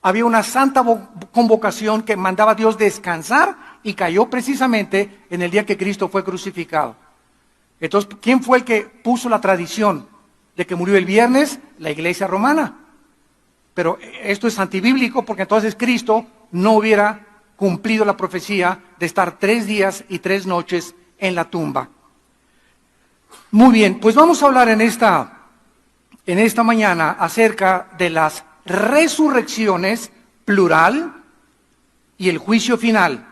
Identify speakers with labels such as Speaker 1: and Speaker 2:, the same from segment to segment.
Speaker 1: había una santa convocación que mandaba a Dios descansar y cayó precisamente en el día que Cristo fue crucificado. Entonces, ¿quién fue el que puso la tradición de que murió el viernes? La Iglesia romana. Pero esto es antibíblico porque entonces Cristo no hubiera cumplido la profecía de estar 3 días y 3 noches en la tumba. Muy bien, pues vamos a hablar en esta mañana acerca de las resurrecciones, plural, y el juicio final.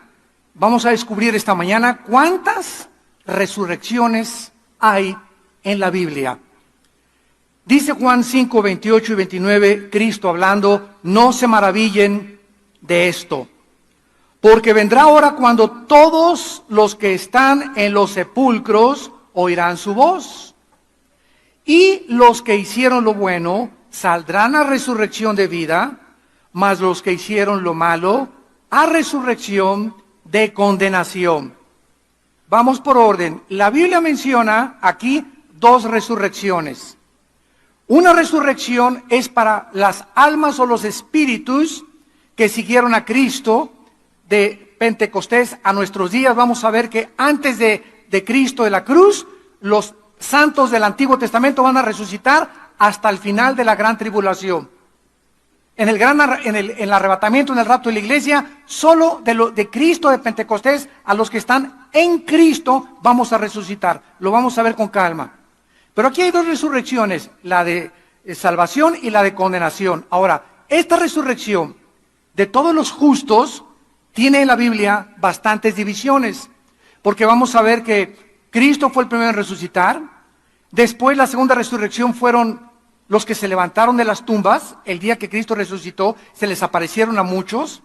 Speaker 1: Vamos a descubrir esta mañana cuántas resurrecciones hay en la Biblia. Dice Juan 5, 28 y 29, Cristo hablando: no se maravillen de esto, porque vendrá hora cuando todos los que están en los sepulcros oirán su voz, y los que hicieron lo bueno saldrán a resurrección de vida, mas los que hicieron lo malo a resurrección de condenación. Vamos por orden. La Biblia menciona aquí 2 resurrecciones. Una resurrección es para las almas o los espíritus que siguieron a Cristo de Pentecostés a nuestros días. Vamos a ver que antes de Cristo de la cruz, los santos del Antiguo Testamento van a resucitar hasta el final de la gran tribulación. En el arrebatamiento, en el rapto de la iglesia, solo de Cristo de Pentecostés, a los que están en Cristo vamos a resucitar. Lo vamos a ver con calma. Pero aquí hay 2 resurrecciones, la de salvación y la de condenación. Ahora, esta resurrección de todos los justos tiene en la Biblia bastantes divisiones, porque vamos a ver que Cristo fue el primero en resucitar. Después, la segunda resurrección fueron los que se levantaron de las tumbas. El día que Cristo resucitó, se les aparecieron a muchos.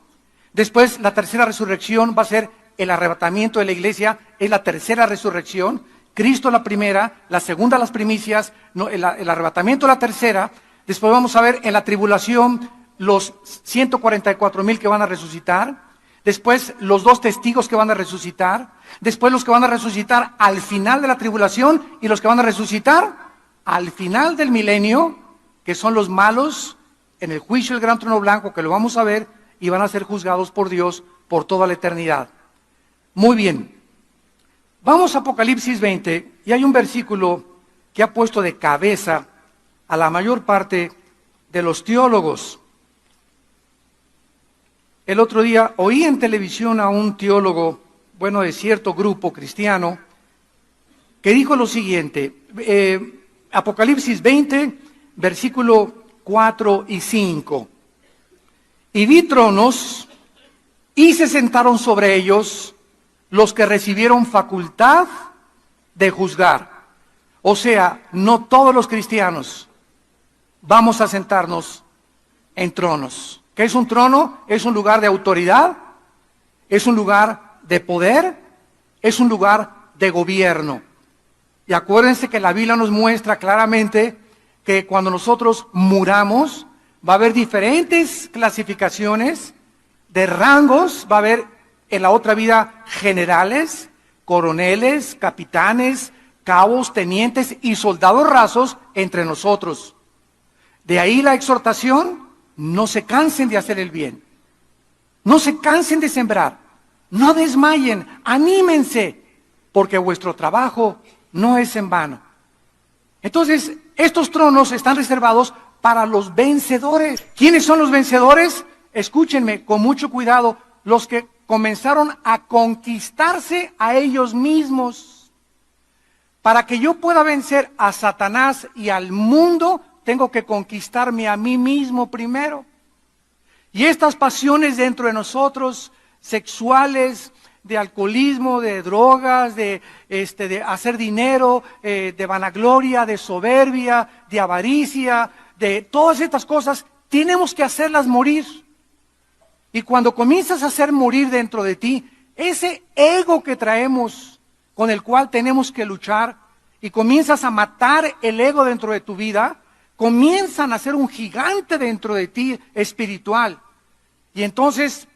Speaker 1: Después, la tercera resurrección va a ser el arrebatamiento de la iglesia, es la tercera resurrección. Cristo la primera, la segunda las primicias, el arrebatamiento la tercera. Después vamos a ver en la tribulación los 144,000 que van a resucitar. Después los 2 testigos que van a resucitar. Después los que van a resucitar al final de la tribulación y los que van a resucitar al final del milenio, que son los malos, en el juicio del gran trono blanco, que lo vamos a ver, y van a ser juzgados por Dios por toda la eternidad. Muy bien. Vamos a Apocalipsis 20, y hay un versículo que ha puesto de cabeza a la mayor parte de los teólogos. El otro día oí en televisión a un teólogo, de cierto grupo cristiano, que dijo lo siguiente, Apocalipsis 20, versículo 4 y 5. Y vi tronos, y se sentaron sobre ellos los que recibieron facultad de juzgar. O sea, no todos los cristianos vamos a sentarnos en tronos. ¿Qué es un trono? Es un lugar de autoridad, es un lugar de poder, es un lugar de gobierno. Y acuérdense que la Biblia nos muestra claramente que cuando nosotros muramos, va a haber diferentes clasificaciones de rangos, va a haber en la otra vida generales, coroneles, capitanes, cabos, tenientes y soldados rasos entre nosotros. De ahí la exhortación: no se cansen de hacer el bien, no se cansen de sembrar, no desmayen, anímense, porque vuestro trabajo no es en vano. Entonces, estos tronos están reservados para los vencedores. ¿Quiénes son los vencedores? Escúchenme con mucho cuidado: los que comenzaron a conquistarse a ellos mismos. Para que yo pueda vencer a Satanás y al mundo, tengo que conquistarme a mí mismo primero. Y estas pasiones dentro de nosotros, sexuales, de alcoholismo, de drogas, de hacer dinero, de vanagloria, de soberbia, de avaricia, de todas estas cosas, tenemos que hacerlas morir. Y cuando comienzas a hacer morir dentro de ti ese ego que traemos, con el cual tenemos que luchar, y comienzas a matar el ego dentro de tu vida, comienzan a ser un gigante dentro de ti espiritual. Y entonces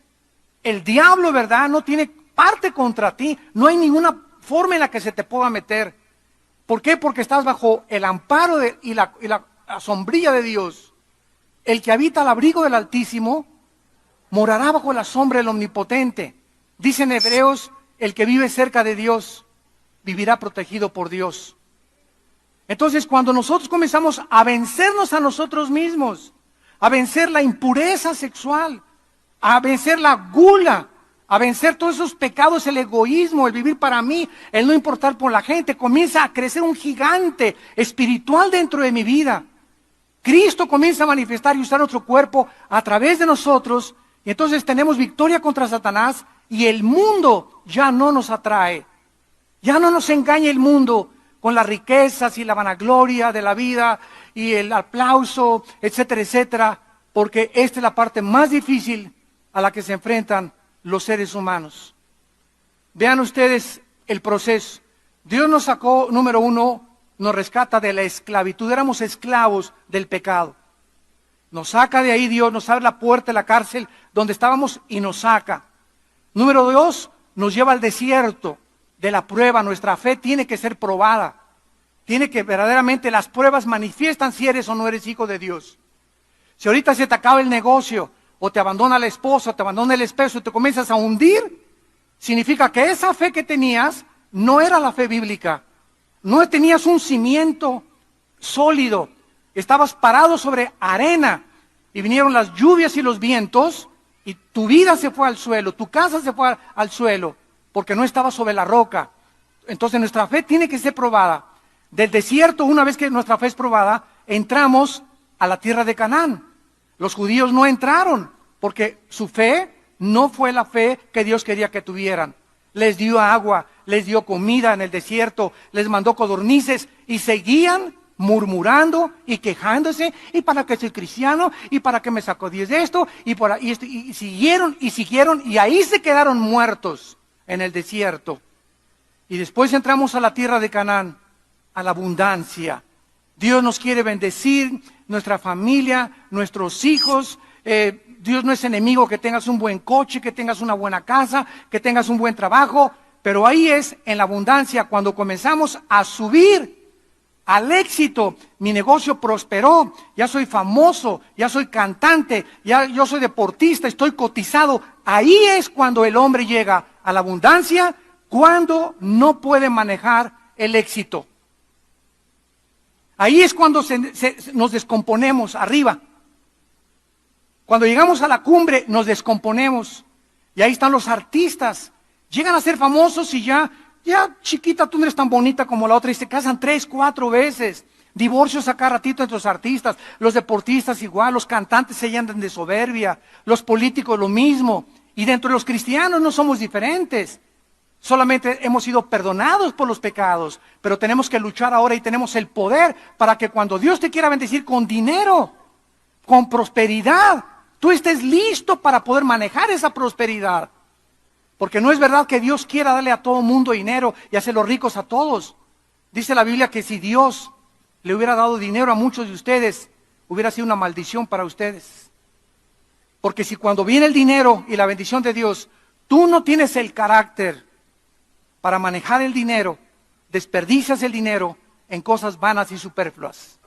Speaker 1: el diablo, ¿verdad?, no tiene parte contra ti, no hay ninguna forma en la que se te pueda meter. ¿Por qué? Porque estás bajo el amparo y la sombrilla de Dios. El que habita al abrigo del Altísimo morará bajo la sombra del Omnipotente. Dice en Hebreos, el que vive cerca de Dios, vivirá protegido por Dios. Entonces, cuando nosotros comenzamos a vencernos a nosotros mismos, a vencer la impureza sexual, a vencer la gula, a vencer todos esos pecados, el egoísmo, el vivir para mí, el no importar por la gente, comienza a crecer un gigante espiritual dentro de mi vida. Cristo comienza a manifestar y usar nuestro cuerpo a través de nosotros, y entonces tenemos victoria contra Satanás, y el mundo ya no nos atrae. Ya no nos engaña el mundo con las riquezas y la vanagloria de la vida y el aplauso, etcétera, etcétera, porque esta es la parte más difícil a la que se enfrentan los seres humanos. Vean ustedes el proceso. Dios nos sacó, número uno, nos rescata de la esclavitud. Éramos esclavos del pecado. Nos saca de ahí Dios, nos abre la puerta de la cárcel donde estábamos y nos saca. Número dos, nos lleva al desierto de la prueba. Nuestra fe tiene que ser probada. Tiene que verdaderamente, las pruebas manifiestan si eres o no eres hijo de Dios. Si ahorita se te acaba el negocio, o te abandona la esposa, o te abandona el esposo y te comienzas a hundir, significa que esa fe que tenías no era la fe bíblica. No tenías un cimiento sólido. Estabas parado sobre arena y vinieron las lluvias y los vientos y tu vida se fue al suelo, tu casa se fue al suelo porque no estaba sobre la roca. Entonces nuestra fe tiene que ser probada. Del desierto, una vez que nuestra fe es probada, entramos a la tierra de Canaán. Los judíos no entraron porque su fe no fue la fe que Dios quería que tuvieran. Les dio agua, les dio comida en el desierto, les mandó codornices y seguían murmurando y quejándose, y para que soy cristiano, y para que me sacó Dios de esto, y siguieron, y ahí se quedaron muertos en el desierto. Y después entramos a la tierra de Canaán, a la abundancia. Dios nos quiere bendecir, nuestra familia, nuestros hijos. Dios no es enemigo que tengas un buen coche, que tengas una buena casa, que tengas un buen trabajo, pero ahí es en la abundancia cuando comenzamos a subir al éxito. Mi negocio prosperó, ya soy famoso, ya soy cantante, ya yo soy deportista, estoy cotizado. Ahí es cuando el hombre llega a la abundancia, cuando no puede manejar el éxito. Ahí es cuando nos descomponemos arriba. Cuando llegamos a la cumbre nos descomponemos. Y ahí están los artistas. Llegan a ser famosos y ya chiquita, tú no eres tan bonita como la otra, y se casan 3, 4 veces. Divorcios a cada ratito entre los artistas, los deportistas igual, los cantantes se llenan de soberbia, los políticos lo mismo. Y dentro de los cristianos no somos diferentes. Solamente hemos sido perdonados por los pecados, pero tenemos que luchar ahora y tenemos el poder para que cuando Dios te quiera bendecir con dinero, con prosperidad, tú estés listo para poder manejar esa prosperidad. Porque no es verdad que Dios quiera darle a todo mundo dinero y hacerlos ricos a todos. Dice la Biblia que si Dios le hubiera dado dinero a muchos de ustedes, hubiera sido una maldición para ustedes. Porque si cuando viene el dinero y la bendición de Dios, tú no tienes el carácter para manejar el dinero, desperdicias el dinero en cosas vanas y superfluas.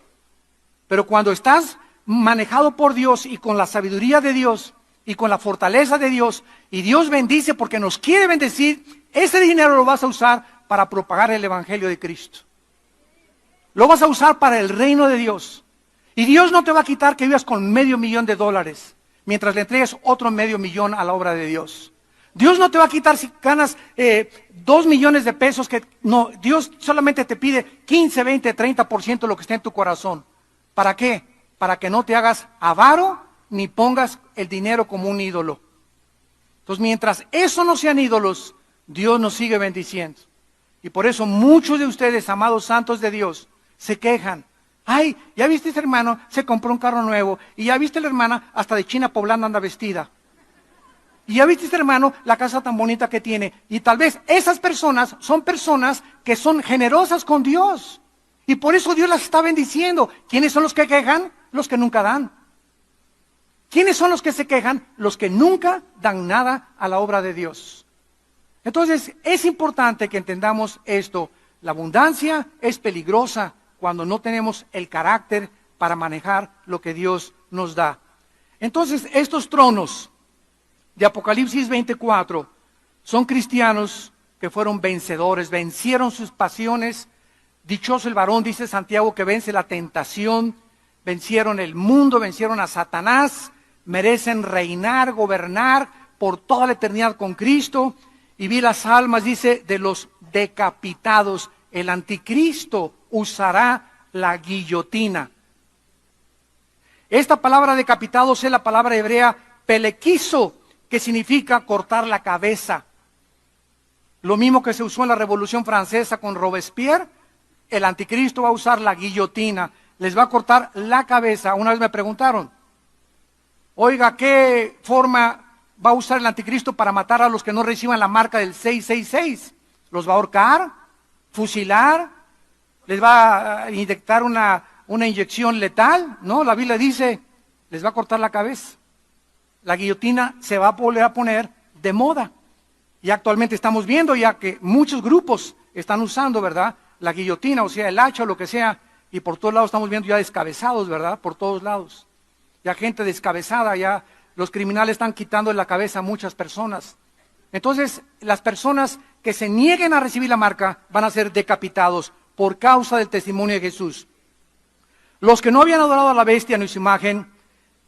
Speaker 1: Pero cuando estás manejado por Dios y con la sabiduría de Dios y con la fortaleza de Dios, y Dios bendice porque nos quiere bendecir, ese dinero lo vas a usar para propagar el Evangelio de Cristo. Lo vas a usar para el reino de Dios. Y Dios no te va a quitar que vivas con $500,000 mientras le entregues otro $500,000 a la obra de Dios. Dios no te va a quitar si ganas 2 millones de pesos, no, Dios solamente te pide 15, 20, 30% de lo que está en tu corazón. ¿Para qué? Para que no te hagas avaro ni pongas el dinero como un ídolo. Entonces, mientras eso no sean ídolos, Dios nos sigue bendiciendo. Y por eso muchos de ustedes, amados santos de Dios, se quejan. Ay, ya viste ese hermano, se compró un carro nuevo, y ya viste la hermana, hasta de China poblana anda vestida. Y ya viste, hermano, la casa tan bonita que tiene. Y tal vez esas personas son personas que son generosas con Dios. Y por eso Dios las está bendiciendo. ¿Quiénes son los que quejan? Los que nunca dan. ¿Quiénes son los que se quejan? Los que nunca dan nada a la obra de Dios. Entonces, es importante que entendamos esto. La abundancia es peligrosa cuando no tenemos el carácter para manejar lo que Dios nos da. Entonces, estos tronos de Apocalipsis 24 son cristianos que fueron vencedores, vencieron sus pasiones. Dichoso el varón, dice Santiago, que vence la tentación, vencieron el mundo, vencieron a Satanás, merecen reinar, gobernar por toda la eternidad con Cristo. Y vi las almas, dice, de los decapitados. El anticristo usará la guillotina. Esta palabra decapitados es la palabra hebrea pelequizo, que significa cortar la cabeza. Lo mismo que se usó en la Revolución Francesa con Robespierre, el anticristo va a usar la guillotina, les va a cortar la cabeza. Una vez me preguntaron, oiga, ¿qué forma va a usar el anticristo para matar a los que no reciban la marca del 666? ¿Los va a ahorcar? ¿Fusilar? ¿Les va a inyectar una inyección letal? No, la Biblia dice, les va a cortar la cabeza. La guillotina se va a volver a poner de moda. Y actualmente estamos viendo ya que muchos grupos están usando, ¿verdad?, la guillotina, o sea, el hacha o lo que sea, y por todos lados estamos viendo ya descabezados, ¿verdad?, por todos lados. Ya gente descabezada, ya los criminales están quitando de la cabeza a muchas personas. Entonces, las personas que se nieguen a recibir la marca van a ser decapitados por causa del testimonio de Jesús. Los que no habían adorado a la bestia ni su imagen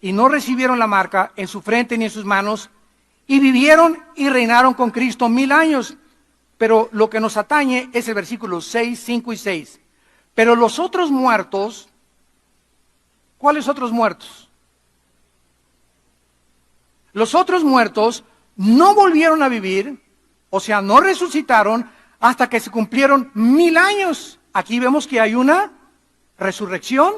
Speaker 1: y no recibieron la marca en su frente ni en sus manos, y vivieron y reinaron con Cristo 1000 años. Pero lo que nos atañe es el versículo 6, 5 y 6. Pero los otros muertos, ¿cuáles otros muertos? Los otros muertos no volvieron a vivir, o sea, no resucitaron hasta que se cumplieron 1000 años. Aquí vemos que hay una resurrección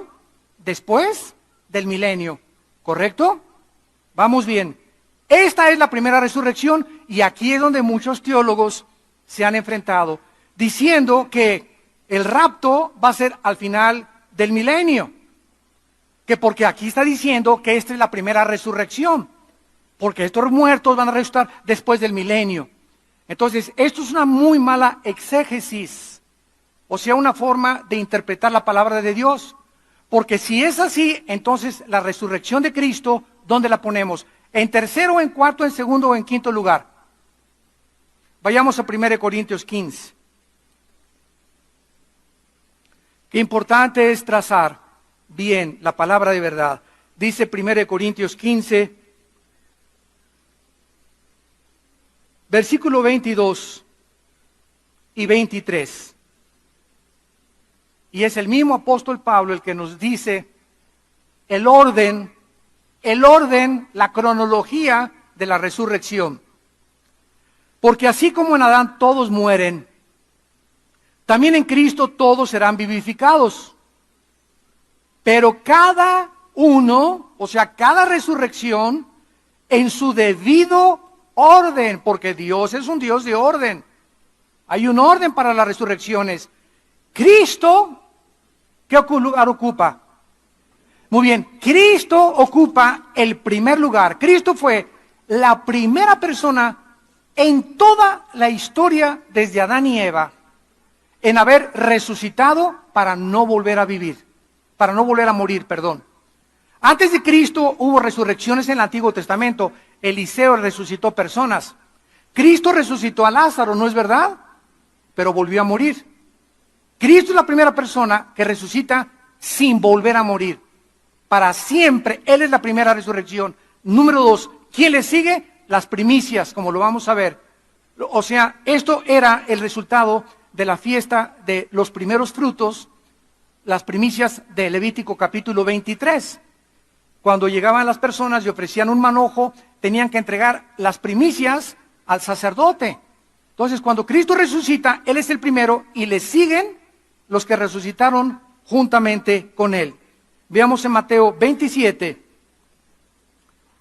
Speaker 1: después del milenio, ¿correcto? Vamos bien. Esta es la primera resurrección y aquí es donde muchos teólogos se han enfrentado, diciendo que el rapto va a ser al final del milenio, que porque aquí está diciendo que esta es la primera resurrección, porque estos muertos van a resucitar después del milenio. Entonces, esto es una muy mala exégesis, o sea, una forma de interpretar la palabra de Dios, porque si es así, entonces la resurrección de Cristo, ¿dónde la ponemos? ¿En tercero, en cuarto, en segundo o en quinto lugar? Vayamos a 1 Corintios 15. Qué importante es trazar bien la palabra de verdad. Dice 1 Corintios 15, versículo 22 y 23. Y es el mismo apóstol Pablo el que nos dice el orden, la cronología de la resurrección. Porque así como en Adán todos mueren, también en Cristo todos serán vivificados. Pero cada uno, o sea, cada resurrección, en su debido orden, porque Dios es un Dios de orden. Hay un orden para las resurrecciones. Cristo, ¿qué lugar ocupa? Muy bien, Cristo ocupa el primer lugar. Cristo fue la primera persona en toda la historia, desde Adán y Eva, en haber resucitado para no volver a vivir, para no volver a morir, perdón. Antes de Cristo hubo resurrecciones en el Antiguo Testamento. Eliseo resucitó personas. Cristo resucitó a Lázaro, ¿no es verdad? Pero volvió a morir. Cristo es la primera persona que resucita sin volver a morir. Para siempre, Él es la primera resurrección. Número 2, ¿quién le sigue? Las primicias, como lo vamos a ver. O sea, esto era el resultado de la fiesta de los primeros frutos, las primicias de Levítico capítulo 23. Cuando llegaban las personas y ofrecían un manojo, tenían que entregar las primicias al sacerdote. Entonces, cuando Cristo resucita, Él es el primero y le siguen los que resucitaron juntamente con Él. Veamos en Mateo 27.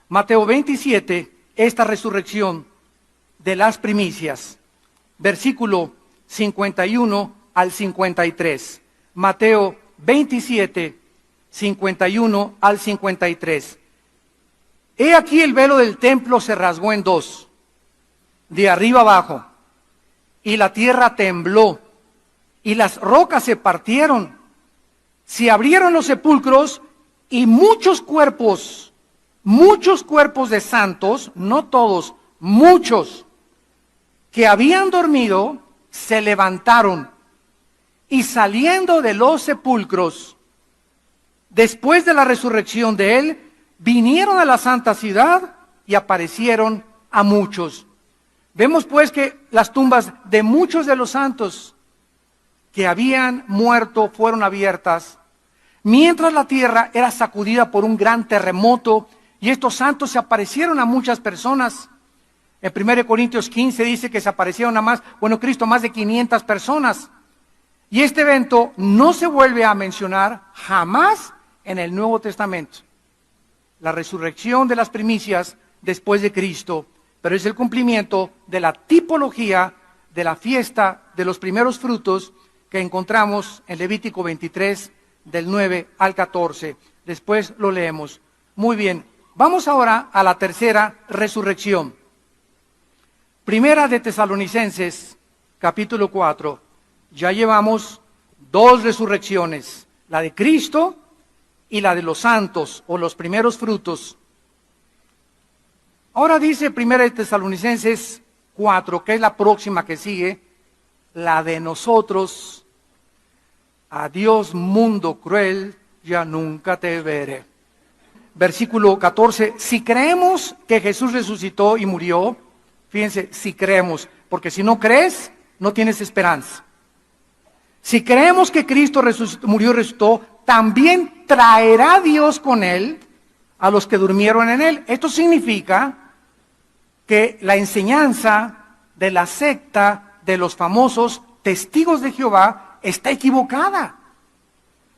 Speaker 1: Mateo 27, esta resurrección de las primicias. Versículo 51 al 53. Mateo 27, 51 al 53. He aquí el velo del templo se rasgó en dos, de arriba abajo, y la tierra tembló, y las rocas se partieron, se abrieron los sepulcros, y muchos cuerpos muchos cuerpos de santos, no todos, muchos, que habían dormido, se levantaron y saliendo de los sepulcros, después de la resurrección de él, vinieron a la santa ciudad y aparecieron a muchos. Vemos pues que las tumbas de muchos de los santos que habían muerto fueron abiertas, mientras la tierra era sacudida por un gran terremoto, y estos santos se aparecieron a muchas personas. En 1 Corintios 15 dice que se aparecieron a más, Cristo, más de 500 personas. Y este evento no se vuelve a mencionar jamás en el Nuevo Testamento. La resurrección de las primicias después de Cristo, pero es el cumplimiento de la tipología de la fiesta de los primeros frutos que encontramos en Levítico 23, del 9 al 14. Después lo leemos. Muy bien, vamos ahora a la tercera resurrección. Primera de Tesalonicenses, capítulo 4. Ya llevamos 2 resurrecciones, la de Cristo y la de los santos o los primeros frutos. Ahora dice Primera de Tesalonicenses 4, que es la próxima que sigue, la de nosotros. Adiós mundo cruel, ya nunca te veré. Versículo 14, si creemos que Jesús resucitó y murió, fíjense, si creemos, porque si no crees, no tienes esperanza. Si creemos que Cristo murió y resucitó, también traerá Dios con él a los que durmieron en él. Esto significa que la enseñanza de la secta de los famosos testigos de Jehová está equivocada,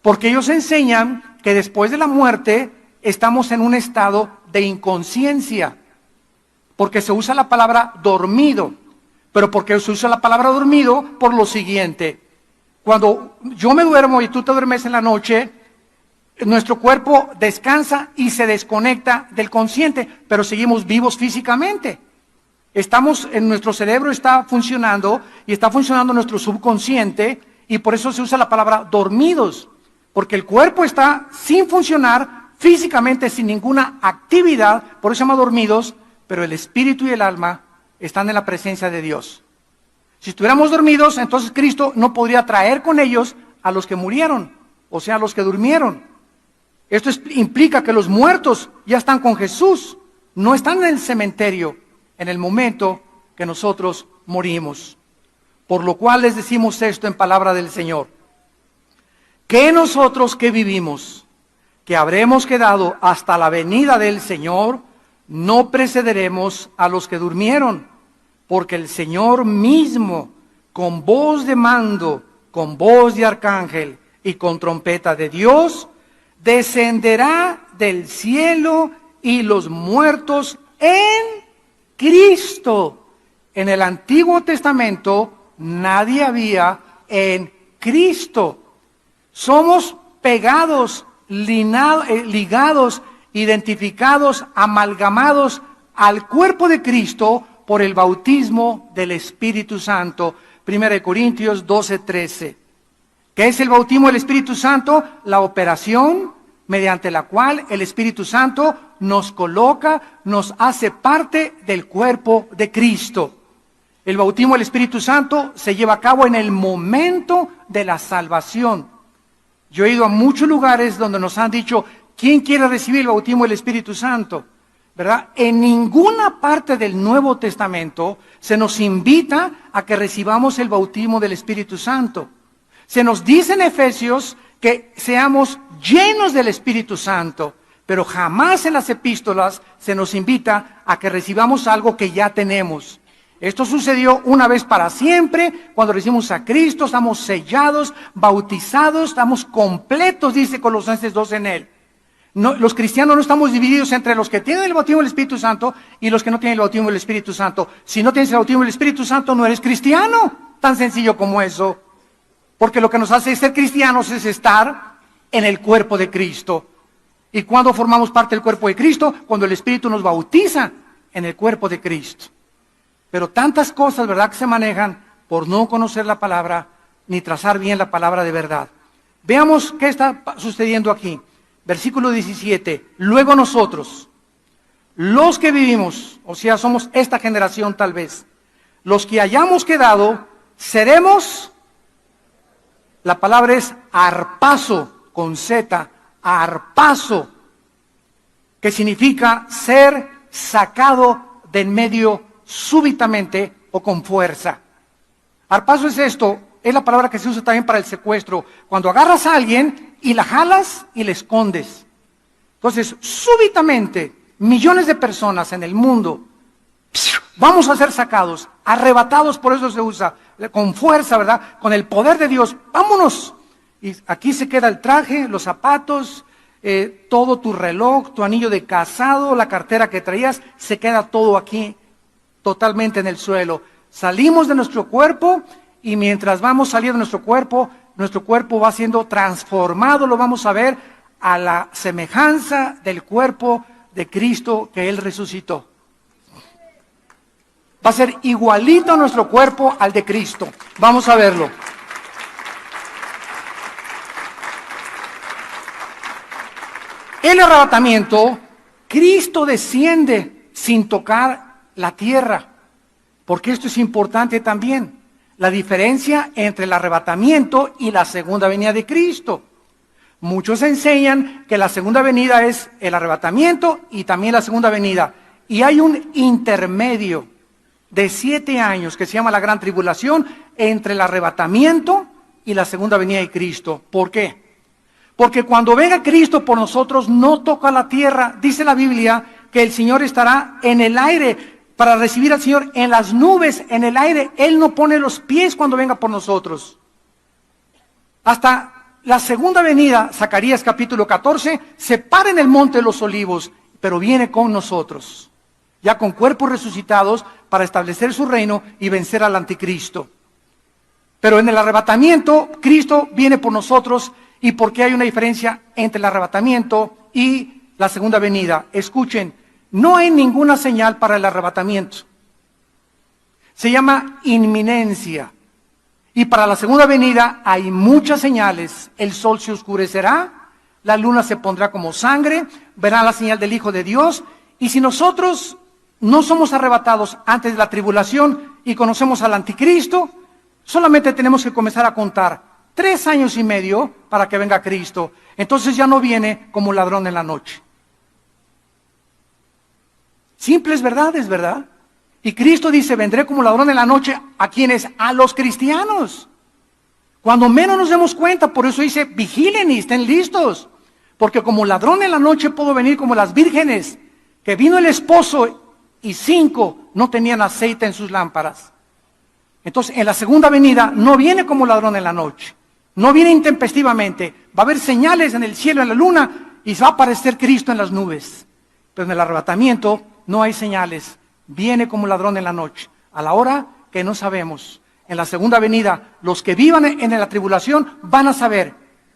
Speaker 1: porque ellos enseñan que después de la muerte estamos en un estado de inconsciencia, porque se usa la palabra dormido. Pero ¿por qué se usa la palabra dormido? Por lo siguiente: cuando yo me duermo y tú te duermes en la noche, nuestro cuerpo descansa y se desconecta del consciente, pero seguimos vivos físicamente. Nuestro cerebro está funcionando y está funcionando nuestro subconsciente, y por eso se usa la palabra dormidos, porque el cuerpo está sin funcionar físicamente, sin ninguna actividad, por eso se llama dormidos, pero el espíritu y el alma están en la presencia de Dios. Si estuviéramos dormidos, entonces Cristo no podría traer con ellos a los que murieron, o sea, a los que durmieron. Esto implica que los muertos ya están con Jesús, no están en el cementerio en el momento que nosotros morimos. Por lo cual les decimos esto en palabra del Señor: que nosotros que vivimos, que habremos quedado hasta la venida del Señor, no precederemos a los que durmieron, porque el Señor mismo, con voz de mando, con voz de arcángel y con trompeta de Dios, descenderá del cielo, y los muertos en Cristo. En el Antiguo Testamento nadie había en Cristo. Somos pegados, ligados, identificados, amalgamados al cuerpo de Cristo por el bautismo del Espíritu Santo. 1 Corintios 12:13. ¿Qué es el bautismo del Espíritu Santo? La operación mediante la cual el Espíritu Santo nos coloca, nos hace parte del cuerpo de Cristo. El bautismo del Espíritu Santo se lleva a cabo en el momento de la salvación. Yo he ido a muchos lugares donde nos han dicho: ¿quién quiere recibir el bautismo del Espíritu Santo? ¿Verdad? En ninguna parte del Nuevo Testamento se nos invita a que recibamos el bautismo del Espíritu Santo. Se nos dice en Efesios que seamos llenos del Espíritu Santo, pero jamás en las epístolas se nos invita a que recibamos algo que ya tenemos. Esto sucedió una vez para siempre, cuando recibimos a Cristo, estamos sellados, bautizados, estamos completos, dice Colosenses 2 en él. No, los cristianos no estamos divididos entre los que tienen el bautismo del Espíritu Santo y los que no tienen el bautismo del Espíritu Santo. Si no tienes el bautismo del Espíritu Santo, no eres cristiano. Tan sencillo como eso. Porque lo que nos hace ser cristianos es estar en el cuerpo de Cristo. ¿Y cuándo formamos parte del cuerpo de Cristo? Cuando el Espíritu nos bautiza en el cuerpo de Cristo. Pero tantas cosas, ¿verdad?, que se manejan por no conocer la palabra ni trazar bien la palabra de verdad. Veamos qué está sucediendo aquí. Versículo 17. Luego nosotros, los que vivimos, o sea, somos esta generación tal vez, los que hayamos quedado, seremos, la palabra es arpazo, con Z, arpazo, que significa ser sacado del medio súbitamente o con fuerza. Arpazo es esto, es la palabra que se usa también para el secuestro, cuando agarras a alguien y la jalas y le escondes. Entonces, súbitamente, millones de personas en el mundo vamos a ser sacados, arrebatados, por eso se usa, con fuerza, ¿verdad? Con el poder de Dios, vámonos. Y aquí se queda el traje, los zapatos, todo tu reloj, tu anillo de casado, la cartera que traías, se queda todo aquí, totalmente en el suelo. Salimos de nuestro cuerpo y mientras vamos saliendo de nuestro cuerpo va siendo transformado, lo vamos a ver, a la semejanza del cuerpo de Cristo que Él resucitó. Va a ser igualito nuestro cuerpo al de Cristo. Vamos a verlo. El arrebatamiento, Cristo desciende sin tocar la tierra, porque esto es importante también. La diferencia entre el arrebatamiento y la segunda venida de Cristo. Muchos enseñan que la segunda venida es el arrebatamiento y también la segunda venida. Y hay un intermedio de 7 años que se llama la gran tribulación entre el arrebatamiento y la segunda venida de Cristo. ¿Por qué? Porque cuando venga Cristo por nosotros no toca la tierra. Dice la Biblia que el Señor estará en el aire para recibir al Señor en las nubes, en el aire. Él no pone los pies cuando venga por nosotros. Hasta la segunda venida, Zacarías capítulo 14, se para en el monte de los olivos, pero viene con nosotros, ya con cuerpos resucitados para establecer su reino y vencer al anticristo. Pero en el arrebatamiento, Cristo viene por nosotros. ¿Y por qué hay una diferencia entre el arrebatamiento y la segunda venida? Escuchen, no hay ninguna señal para el arrebatamiento. Se llama inminencia. Y para la segunda venida hay muchas señales. El sol se oscurecerá, la luna se pondrá como sangre, verán la señal del Hijo de Dios. Y si nosotros no somos arrebatados antes de la tribulación y conocemos al anticristo, solamente tenemos que comenzar a contar 3 años y medio para que venga Cristo. Entonces ya no viene como ladrón en la noche. Simples verdades, ¿verdad? Y Cristo dice, vendré como ladrón en la noche. ¿A quiénes? A los cristianos. Cuando menos nos demos cuenta, por eso dice, vigilen y estén listos. Porque como ladrón en la noche puedo venir como las vírgenes, que vino el esposo y 5 no tenían aceite en sus lámparas. Entonces, en la segunda venida no viene como ladrón en la noche. No viene intempestivamente. Va a haber señales en el cielo, en la luna, y va a aparecer Cristo en las nubes. Pero en el arrebatamiento no hay señales. Viene como ladrón en la noche, a la hora que no sabemos. En la segunda venida, los que vivan en la tribulación van a saber,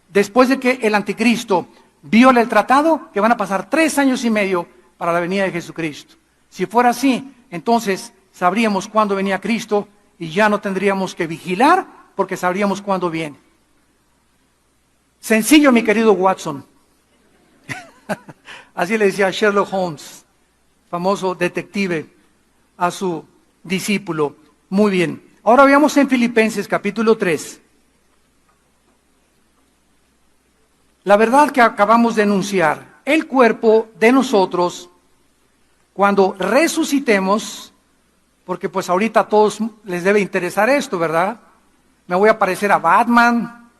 Speaker 1: después de que el anticristo viole el tratado, que van a pasar 3 años y medio para la venida de Jesucristo. Si fuera así, entonces sabríamos cuándo venía Cristo y ya no tendríamos que vigilar porque sabríamos cuándo viene. Sencillo, mi querido Watson. Así le decía Sherlock Holmes, famoso detective, a su discípulo. Muy bien. Ahora veamos en Filipenses capítulo 3. La verdad que acabamos de enunciar, el cuerpo de nosotros, cuando resucitemos, porque pues ahorita a todos les debe interesar esto, ¿verdad? Me voy a parecer a Batman,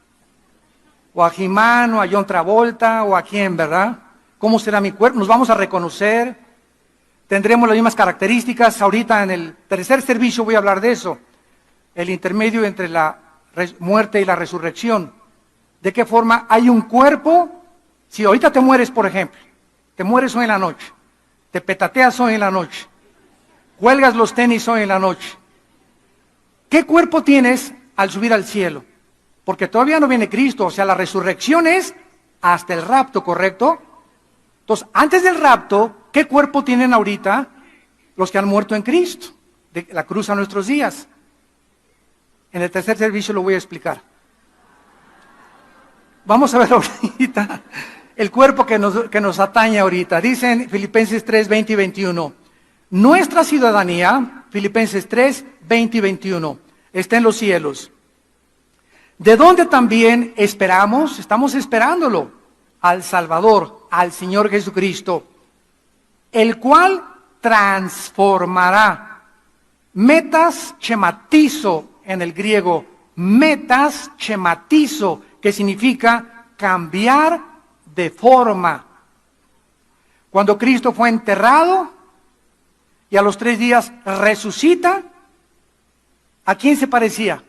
Speaker 1: o a He-Man, o a John Travolta, o a quién, ¿verdad? ¿Cómo será mi cuerpo? Nos vamos a reconocer. Tendremos las mismas características. Ahorita en el tercer servicio voy a hablar de eso. El intermedio entre la muerte y la resurrección. ¿De qué forma hay un cuerpo? Si ahorita te mueres, por ejemplo, te mueres hoy en la noche, te petateas hoy en la noche, cuelgas los tenis hoy en la noche. ¿Qué cuerpo tienes al subir al cielo? Porque todavía no viene Cristo, o sea, la resurrección es hasta el rapto, ¿correcto? Entonces, antes del rapto, ¿qué cuerpo tienen ahorita los que han muerto en Cristo? De la cruz a nuestros días. En el tercer servicio lo voy a explicar. Vamos a ver ahorita el cuerpo que nos atañe ahorita. Dice en Filipenses 3, 20 y 21. Nuestra ciudadanía, Filipenses 3, 20 y 21, está en los cielos. De donde también esperamos, estamos esperándolo, al Salvador, al Señor Jesucristo, el cual transformará. Metas schematizo en el griego, metas schematizo, que significa cambiar de forma. Cuando Cristo fue enterrado y a los 3 días resucita, ¿a quién se parecía?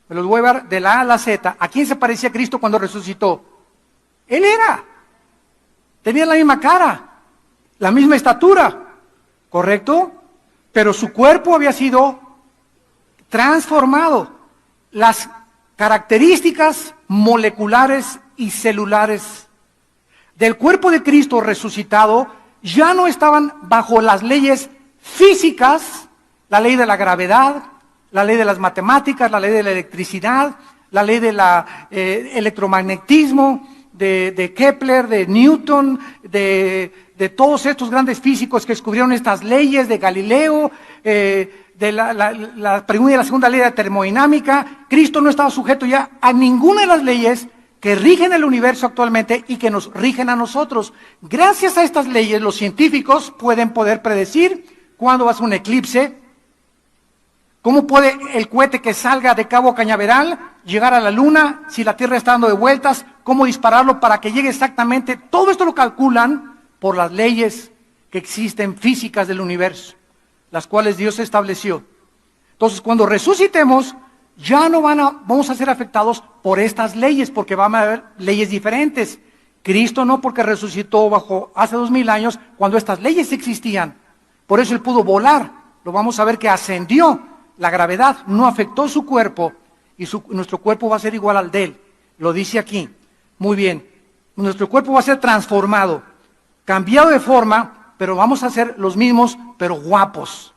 Speaker 1: Me los voy a ver de la A a la Z. ¿A quién se parecía Cristo cuando resucitó? Él era. Tenía la misma cara, la misma estatura, ¿correcto? Pero su cuerpo había sido transformado. Las características moleculares y celulares del cuerpo de Cristo resucitado ya no estaban bajo las leyes físicas, la ley de la gravedad, la ley de las matemáticas, la ley de la electricidad, la ley del electromagnetismo, de Kepler, de Newton, de todos estos grandes físicos que descubrieron estas leyes, de Galileo, de la primera y la segunda ley de termodinámica. Cristo no estaba sujeto ya a ninguna de las leyes que rigen el universo actualmente y que nos rigen a nosotros. Gracias a estas leyes, los científicos pueden predecir cuándo va a ser un eclipse, cómo puede el cohete que salga de Cabo Cañaveral llegar a la Luna, si la Tierra está dando de vueltas, cómo dispararlo para que llegue exactamente. Todo esto lo calculan por las leyes que existen físicas del universo, las cuales Dios estableció. Entonces, cuando resucitemos, ya no vamos a ser afectados por estas leyes, porque van a haber leyes diferentes. Cristo no, porque resucitó hace 2000 años, cuando estas leyes existían. Por eso Él pudo volar. Lo vamos a ver que ascendió. La gravedad no afectó su cuerpo y nuestro cuerpo va a ser igual al de Él. Lo dice aquí. Muy bien. Nuestro cuerpo va a ser transformado, cambiado de forma, pero vamos a ser los mismos, pero guapos.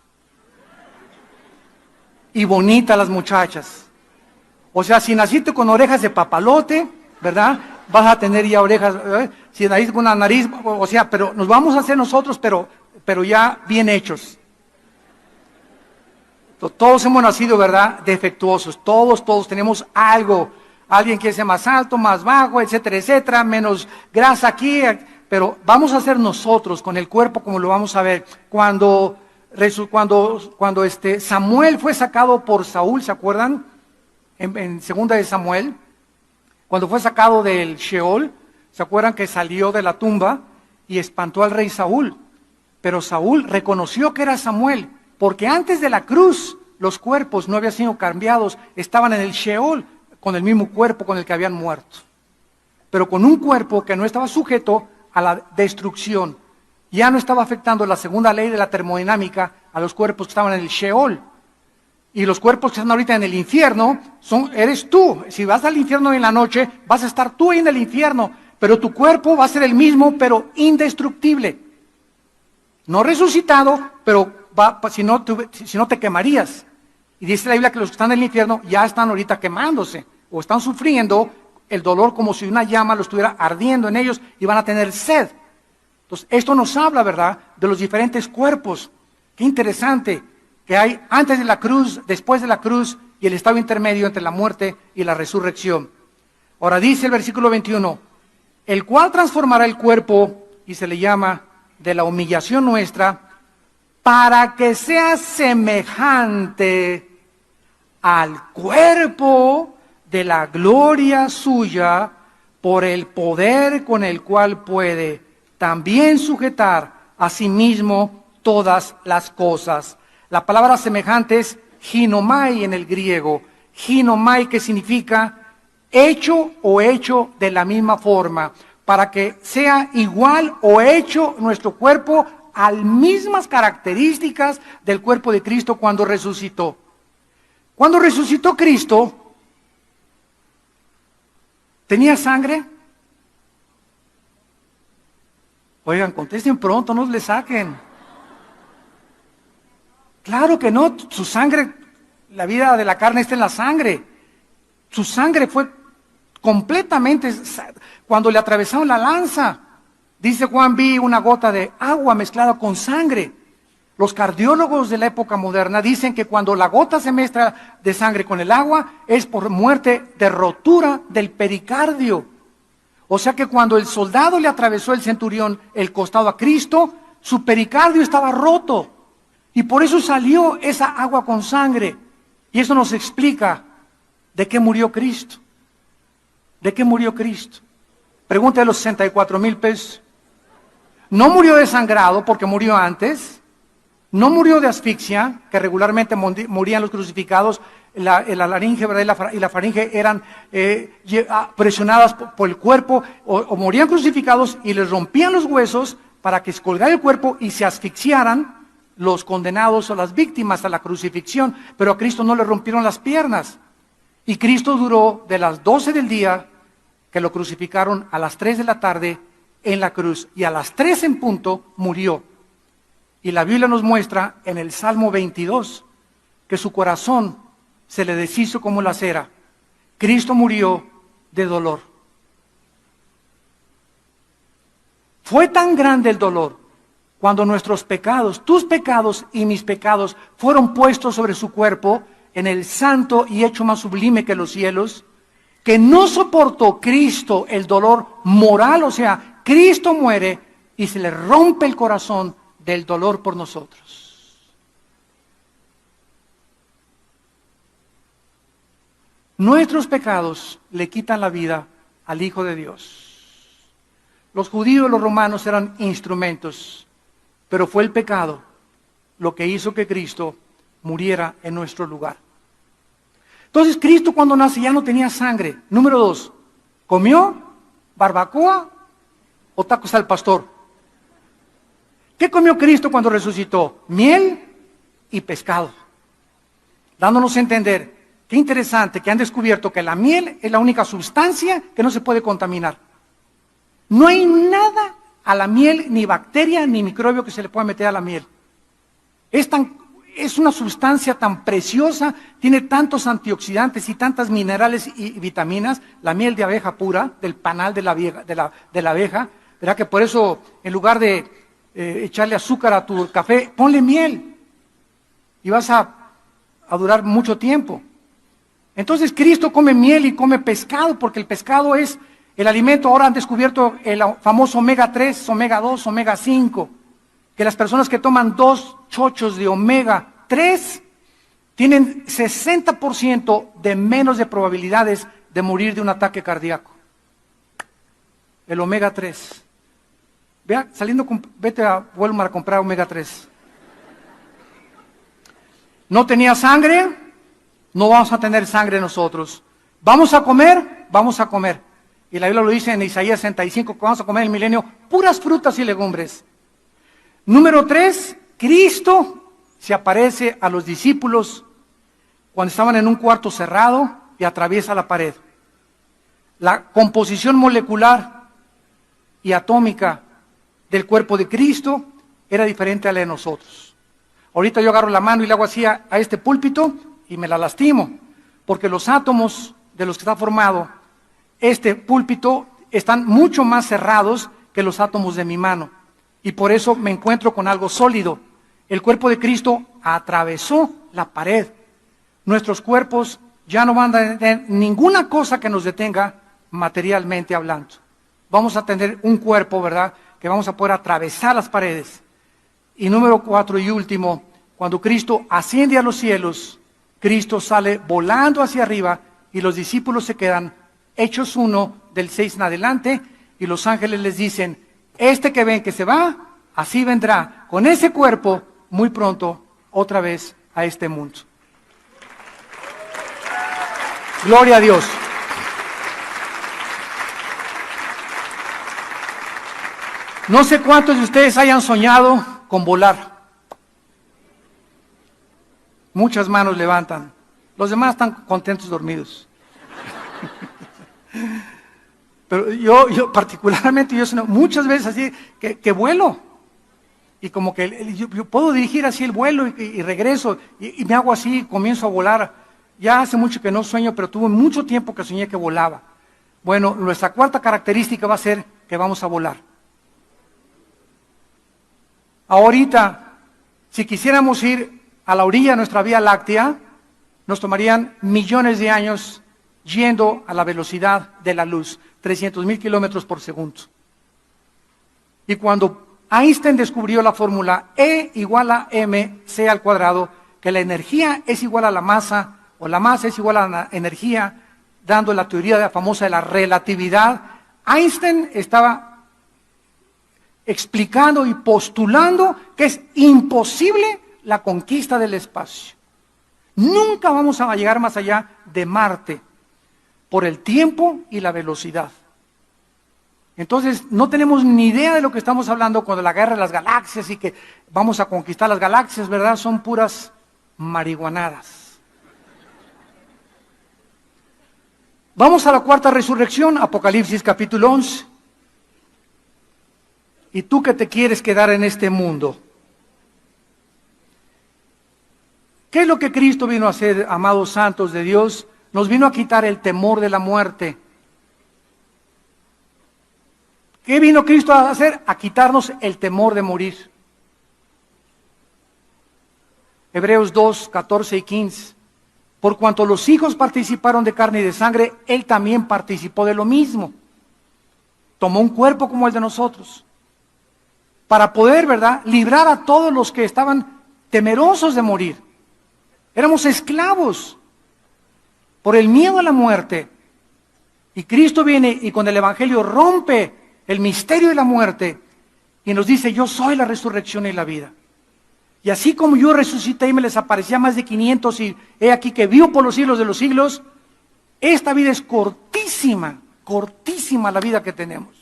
Speaker 1: Y bonitas las muchachas. O sea, si naciste con orejas de papalote, ¿verdad? Vas a tener ya orejas, si naciste con una nariz, o sea, pero nos vamos a hacer nosotros, pero ya bien hechos. Todos hemos nacido, ¿verdad?, defectuosos. Todos tenemos algo. Alguien quiere ser más alto, más bajo, etcétera, etcétera, menos grasa aquí. Pero vamos a ser nosotros con el cuerpo como lo vamos a ver. Cuando Samuel fue sacado por Saúl, ¿se acuerdan? En segunda de Samuel, cuando fue sacado del Sheol, ¿se acuerdan que salió de la tumba y espantó al rey Saúl? Pero Saúl reconoció que era Samuel, porque antes de la cruz los cuerpos no habían sido cambiados, estaban en el Sheol con el mismo cuerpo con el que habían muerto, pero con un cuerpo que no estaba sujeto a la destrucción. Ya no estaba afectando la segunda ley de la termodinámica a los cuerpos que estaban en el Sheol. Y los cuerpos que están ahorita en el infierno eres tú. Si vas al infierno en la noche, vas a estar tú ahí en el infierno, pero tu cuerpo va a ser el mismo, pero indestructible. No resucitado, pero si no te quemarías. Y dice la Biblia que los que están en el infierno ya están ahorita quemándose, o están sufriendo el dolor como si una llama lo estuviera ardiendo en ellos y van a tener sed. Entonces, esto nos habla, ¿verdad?, de los diferentes cuerpos. Qué interesante que hay antes de la cruz, después de la cruz y el estado intermedio entre la muerte y la resurrección. Ahora dice el versículo 21, el cual transformará el cuerpo, y se le llama de la humillación nuestra, para que sea semejante al cuerpo de la gloria suya, por el poder con el cual puede también sujetar a sí mismo todas las cosas. La palabra semejante es ginomai en el griego. Ginomai, que significa hecho o hecho de la misma forma, para que sea igual o hecho nuestro cuerpo a las mismas características del cuerpo de Cristo cuando resucitó. Cuando resucitó Cristo, ¿tenía sangre? Oigan, contesten pronto, no le saquen. Claro que no, su sangre, la vida de la carne está en la sangre. Su sangre fue completamente, cuando le atravesaron la lanza, dice Juan, vi una gota de agua mezclada con sangre. Los cardiólogos de la época moderna dicen que cuando la gota se mezcla de sangre con el agua es por muerte de rotura del pericardio. O sea que cuando el soldado le atravesó el centurión el costado a Cristo, su pericardio estaba roto. Y por eso salió esa agua con sangre. Y eso nos explica de qué murió Cristo. ¿De qué murió Cristo? Pregunta de los 64,000 pesos. No murió desangrado porque murió antes. No murió de asfixia, que regularmente morían los crucificados. La laringe, ¿verdad? y la faringe eran presionadas por el cuerpo, o morían crucificados y les rompían los huesos para que se colgara el cuerpo y se asfixiaran los condenados o las víctimas a la crucifixión. Pero a Cristo no le rompieron las piernas. Y Cristo duró de las 12 del día, que lo crucificaron, a las 3 de la tarde en la cruz. Y a las 3 en punto murió. Y la Biblia nos muestra en el Salmo 22 que su corazón se le deshizo como la cera. Cristo murió de dolor. Fue tan grande el dolor cuando nuestros pecados, tus pecados y mis pecados, fueron puestos sobre su cuerpo en el santo y hecho más sublime que los cielos, que no soportó Cristo el dolor moral. O sea, Cristo muere y se le rompe el corazón del dolor por nosotros. Nuestros pecados le quitan la vida al Hijo de Dios. Los judíos y los romanos eran instrumentos, pero fue el pecado lo que hizo que Cristo muriera en nuestro lugar. Entonces Cristo cuando nace ya no tenía sangre. Número 2, ¿comió barbacoa o tacos al pastor? ¿Qué comió Cristo cuando resucitó? Miel y pescado. Dándonos a entender, qué interesante que han descubierto que la miel es la única sustancia que no se puede contaminar. No hay nada a la miel, ni bacteria, ni microbio que se le pueda meter a la miel. Es una sustancia tan preciosa, tiene tantos antioxidantes y tantas minerales y vitaminas, la miel de abeja pura, del panal de la abeja, ¿verdad? Que por eso, en lugar de echarle azúcar a tu café, ponle miel y vas a durar mucho tiempo. Entonces Cristo come miel y come pescado, porque el pescado es el alimento. Ahora han descubierto el famoso omega 3, omega 2, omega 5, que las personas que toman 2 chochos de omega 3 tienen 60% de menos de probabilidades de morir de un ataque cardíaco. El omega 3. Vea, vete a Walmart a comprar omega 3. No tenía sangre, no vamos a tener sangre nosotros. ¿Vamos a comer? Vamos a comer. Y la Biblia lo dice en Isaías 65, que vamos a comer en el milenio puras frutas y legumbres. Número 3, Cristo se aparece a los discípulos cuando estaban en un cuarto cerrado y atraviesa la pared. La composición molecular y atómica del cuerpo de Cristo era diferente a la de nosotros. Ahorita yo agarro la mano y le hago así a este púlpito y me la lastimo, porque los átomos de los que está formado este púlpito están mucho más cerrados que los átomos de mi mano, y por eso me encuentro con algo sólido. El cuerpo de Cristo atravesó la pared. Nuestros cuerpos ya no van a tener ninguna cosa que nos detenga materialmente hablando. Vamos a tener un cuerpo, ¿verdad?, que vamos a poder atravesar las paredes. Y número 4 y último, cuando Cristo asciende a los cielos, Cristo sale volando hacia arriba y los discípulos se quedan. Hechos 1 del 6 en adelante, y los ángeles les dicen: este que ven que se va, así vendrá con ese cuerpo muy pronto otra vez a este mundo. Gloria a Dios. No sé cuántos de ustedes hayan soñado con volar. Muchas manos levantan. Los demás están contentos dormidos. Pero yo particularmente, yo sueño muchas veces así, que vuelo. Y como que yo puedo dirigir así el vuelo y regreso. Y me hago así, comienzo a volar. Ya hace mucho que no sueño, pero tuve mucho tiempo que soñé que volaba. Bueno, nuestra cuarta característica va a ser que vamos a volar. Ahorita, si quisiéramos ir a la orilla de nuestra Vía Láctea, nos tomarían millones de años yendo a la velocidad de la luz, 300,000 kilómetros por segundo. Y cuando Einstein descubrió la fórmula E igual a mc al cuadrado, que la energía es igual a la masa, o la masa es igual a la energía, dando la teoría famosa de la relatividad, Einstein estaba explicando y postulando que es imposible la conquista del espacio. Nunca vamos a llegar más allá de Marte por el tiempo y la velocidad. Entonces, no tenemos ni idea de lo que estamos hablando con la guerra de las galaxias y que vamos a conquistar las galaxias, ¿verdad? Son puras marihuanadas. Vamos a la cuarta resurrección, Apocalipsis capítulo 11. ¿Y tú que te quieres quedar en este mundo? ¿Qué es lo que Cristo vino a hacer, amados santos de Dios? Nos vino a quitar el temor de la muerte. ¿Qué vino Cristo a hacer? A quitarnos el temor de morir. Hebreos 2, 14 y 15. Por cuanto los hijos participaron de carne y de sangre, Él también participó de lo mismo. Tomó un cuerpo como el de nosotros. Para poder, ¿verdad?, librar a todos los que estaban temerosos de morir. Éramos esclavos por el miedo a la muerte. Y Cristo viene y con el Evangelio rompe el misterio de la muerte y nos dice: yo soy la resurrección y la vida. Y así como yo resucité y me les aparecía a más de 500 y he aquí que vivo por los siglos de los siglos, esta vida es cortísima, cortísima la vida que tenemos.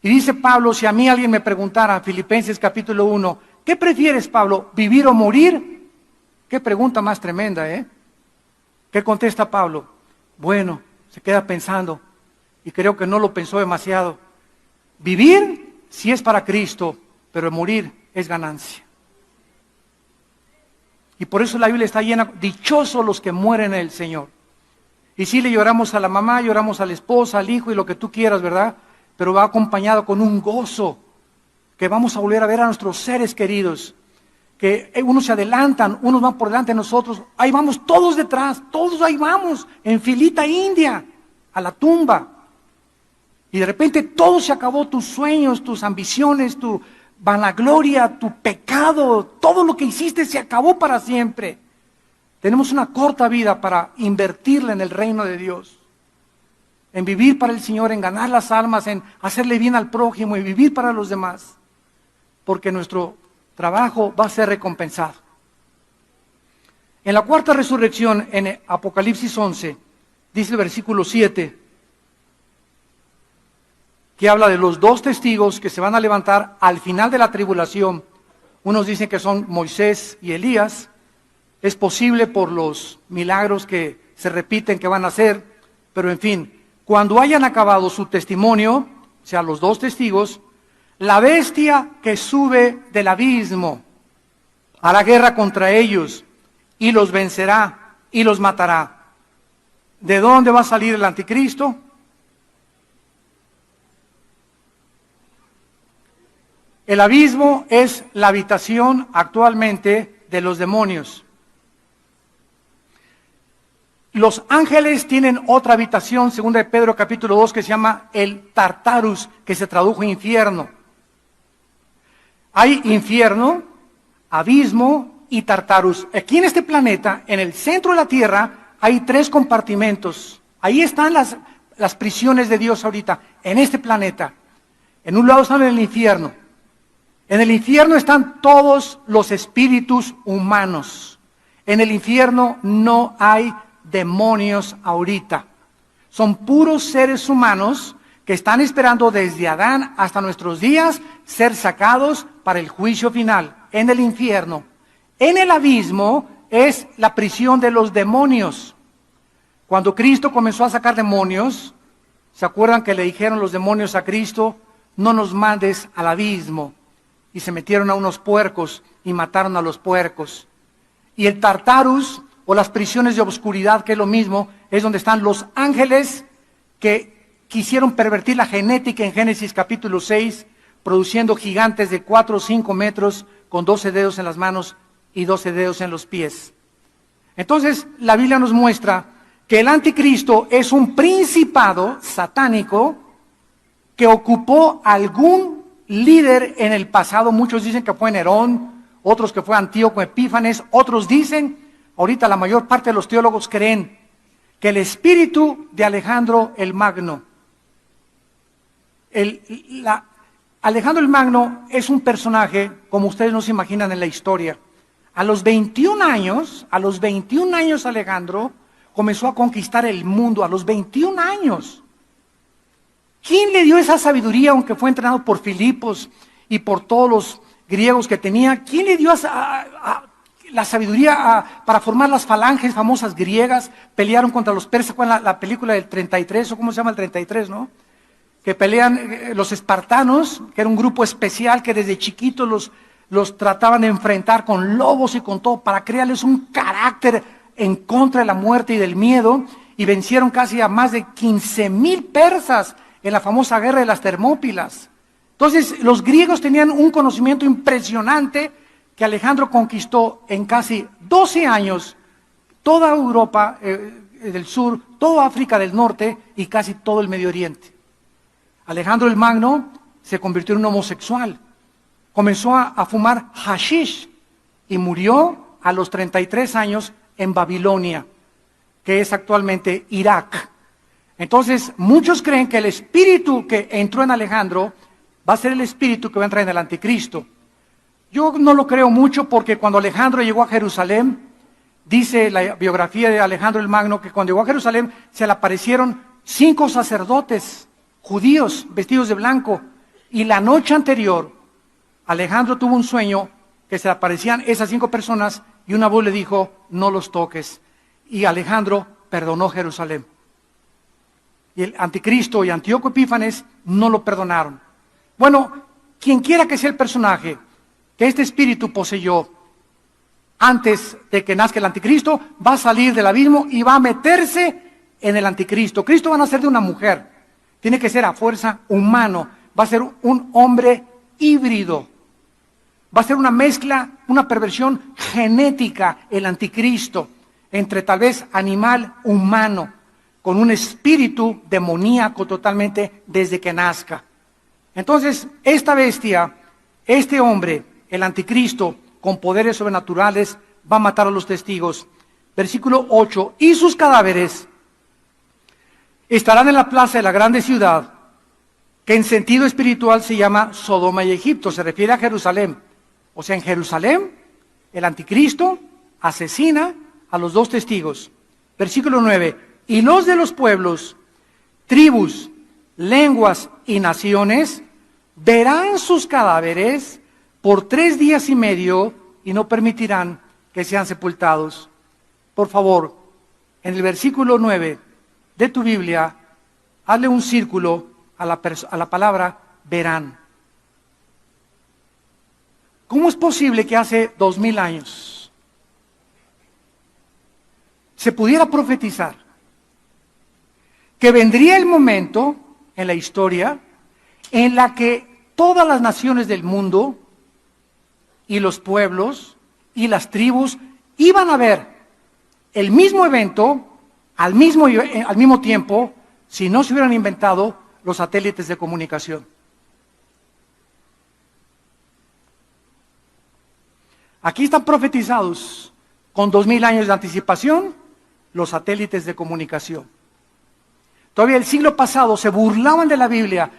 Speaker 1: Y dice Pablo, si a mí alguien me preguntara, Filipenses capítulo 1, ¿qué prefieres, Pablo, vivir o morir? Qué pregunta más tremenda, ¿eh? ¿Qué contesta Pablo? Bueno, se queda pensando, y creo que no lo pensó demasiado. Vivir sí es para Cristo, pero morir es ganancia. Y por eso la Biblia está llena, dichosos los que mueren en el Señor. Y sí, le lloramos a la mamá, lloramos a la esposa, al hijo y lo que tú quieras, ¿verdad? Pero va acompañado con un gozo, que vamos a volver a ver a nuestros seres queridos, que unos se adelantan, unos van por delante de nosotros, ahí vamos todos detrás, todos ahí vamos, en filita india, a la tumba. Y de repente todo se acabó, tus sueños, tus ambiciones, tu vanagloria, tu pecado, todo lo que hiciste se acabó para siempre. Tenemos una corta vida para invertirla en el reino de Dios, en vivir para el Señor, en ganar las almas, en hacerle bien al prójimo y vivir para los demás, porque nuestro trabajo va a ser recompensado. En la cuarta resurrección, en Apocalipsis 11, dice el versículo 7, que habla de los dos testigos que se van a levantar al final de la tribulación. Unos dicen que son Moisés y Elías. Es posible por los milagros que se repiten que van a hacer, pero en fin, cuando hayan acabado su testimonio, o sea, los dos testigos, la bestia que sube del abismo hará guerra contra ellos y los vencerá y los matará. ¿De dónde va a salir el anticristo? El abismo es la habitación actualmente de los demonios. Los ángeles tienen otra habitación, según de Pedro capítulo 2, que se llama el Tartarus, que se tradujo infierno. Hay infierno, abismo y Tartarus. Aquí en este planeta, en el centro de la Tierra, hay 3 compartimentos. Ahí están las prisiones de Dios ahorita, en este planeta. En un lado están en el infierno. En el infierno están todos los espíritus humanos. En el infierno no hay demonios ahorita. Son puros seres humanos que están esperando desde Adán hasta nuestros días ser sacados para el juicio final en el infierno. En el abismo es la prisión de los demonios. Cuando Cristo comenzó a sacar demonios, ¿se acuerdan que le dijeron los demonios a Cristo? No nos mandes al abismo. Y se metieron a unos puercos y mataron a los puercos. Y el Tartarus o las prisiones de obscuridad, que es lo mismo, es donde están los ángeles que quisieron pervertir la genética en Génesis capítulo 6, produciendo gigantes de 4 o 5 metros con 12 dedos en las manos y 12 dedos en los pies. Entonces, la Biblia nos muestra que el anticristo es un principado satánico que ocupó algún líder en el pasado. Muchos dicen que fue Nerón, otros que fue Antíoco Epífanes, otros dicen, ahorita la mayor parte de los teólogos creen, que el espíritu de Alejandro el Magno, Alejandro el Magno es un personaje, como ustedes no se imaginan en la historia. A los 21 años Alejandro comenzó a conquistar el mundo, a los 21 años. ¿Quién le dio esa sabiduría, aunque fue entrenado por Filipos y por todos los griegos que tenía? ¿Quién le dio la sabiduría para formar las falanges famosas griegas? Pelearon contra los persas, con la película del 33, o cómo se llama el 33, ¿no? Que pelean los espartanos, que era un grupo especial que desde chiquitos los trataban de enfrentar con lobos y con todo, para crearles un carácter en contra de la muerte y del miedo, y vencieron casi a más de 15,000 persas en la famosa guerra de las Termópilas. Entonces, los griegos tenían un conocimiento impresionante que Alejandro conquistó en casi 12 años, toda Europa del sur, toda África del norte y casi todo el Medio Oriente. Alejandro el Magno se convirtió en un homosexual, comenzó a fumar hashish y murió a los 33 años en Babilonia, que es actualmente Irak. Entonces, muchos creen que el espíritu que entró en Alejandro va a ser el espíritu que va a entrar en el anticristo. Yo no lo creo mucho, porque cuando Alejandro llegó a Jerusalén, dice la biografía de Alejandro el Magno, que cuando llegó a Jerusalén se le aparecieron 5 sacerdotes judíos vestidos de blanco, y la noche anterior Alejandro tuvo un sueño que se le aparecían esas 5 personas y una voz le dijo: no los toques, y Alejandro perdonó Jerusalén. Y el anticristo y Antíoco Epífanes no lo perdonaron. Bueno, quien quiera que sea el personaje que este espíritu poseyó antes de que nazca el anticristo, va a salir del abismo y va a meterse en el anticristo. Cristo va a nacer de una mujer, tiene que ser a fuerza humano, va a ser un hombre híbrido, va a ser una mezcla, una perversión genética, el anticristo, entre tal vez animal, humano, con un espíritu demoníaco totalmente desde que nazca. Entonces, esta bestia, este hombre, el anticristo, con poderes sobrenaturales, va a matar a los testigos. Versículo 8, y sus cadáveres estarán en la plaza de la grande ciudad, que en sentido espiritual se llama Sodoma y Egipto, se refiere a Jerusalén. O sea, en Jerusalén, el anticristo asesina a los 2 testigos. Versículo 9, y los de los pueblos, tribus, lenguas y naciones verán sus cadáveres por 3 días y medio y no permitirán que sean sepultados. Por favor, en el versículo 9 de tu Biblia, hazle un círculo a la palabra verán. ¿Cómo es posible que hace 2000 años se pudiera profetizar que vendría el momento en la historia en la que todas las naciones del mundo y los pueblos y las tribus iban a ver el mismo evento al mismo tiempo, si no se hubieran inventado los satélites de comunicación? Aquí están profetizados con 2000 años de anticipación los satélites de comunicación. Todavía el siglo pasado se burlaban de la Biblia.